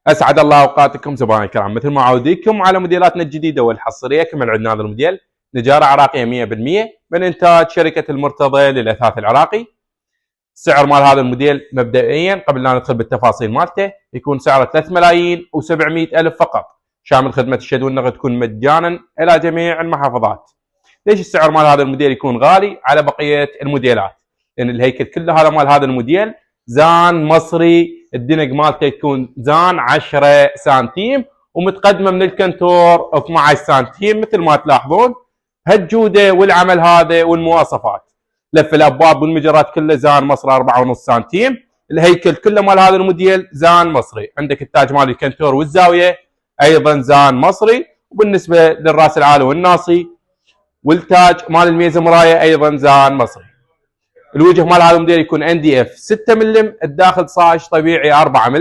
اسعد الله اوقاتكم زبائن الكرام، مثل ما عوديكم على موديلاتنا الجديده والحصريه. كما عندنا هذا الموديل نجاره عراقيه 100% من انتاج شركه المرتضى للاثاث العراقي. سعر مال هذا الموديل مبدئيا قبل لا ندخل بالتفاصيل مالته يكون سعره 3,700,000 فقط، شامل خدمه الشد والنقد تكون مجانا الى جميع المحافظات. ليش السعر مال هذا الموديل يكون غالي على بقيه الموديلات؟ لان الهيكل كله هذا مال هذا الموديل زان مصري، الدنق مالته يكون زان 10 سنتيم ومتقدمه من الكنتور 12 سنتيم مثل ما تلاحظون. هالجوده والعمل هذا والمواصفات. لف الابواب والمجرات كله زان مصري 4.5 سنتيم. الهيكل كله مال هذا الموديل زان مصري. عندك التاج مال الكنتور والزاويه ايضا زان مصري، وبالنسبه للراس العالي والناصي والتاج مال الميزه مرايه ايضا زان مصري. الوجه مال هذا الموديل يكون NDF 6 ملم، الداخل صاج طبيعي 4 ملم.